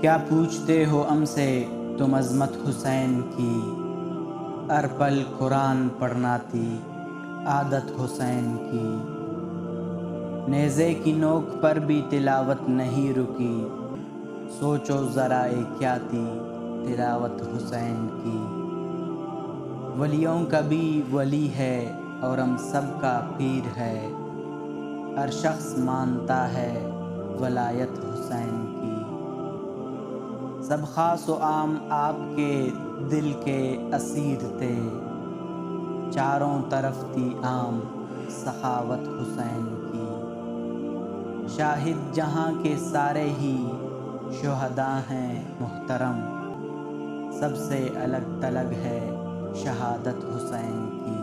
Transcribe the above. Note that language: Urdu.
کیا پوچھتے ہو ہم سے تم عظمت حسین کی، ہر پل قرآن پڑھنا تھی عادت حسین کی۔ نیزے کی نوک پر بھی تلاوت نہیں رکی، سوچو ذرا کیا تھی تلاوت حسین کی۔ ولیوں کا بھی ولی ہے اور ہم سب کا پیر ہے، ہر شخص مانتا ہے ولایت حسین کی۔ سب خاص و عام آپ کے دل کے اسیر تھے، چاروں طرف تھی عام سخاوت حسین کی۔ شاہد جہاں کے سارے ہی شہداء ہیں محترم، سب سے الگ تلگ ہے شہادت حسین کی۔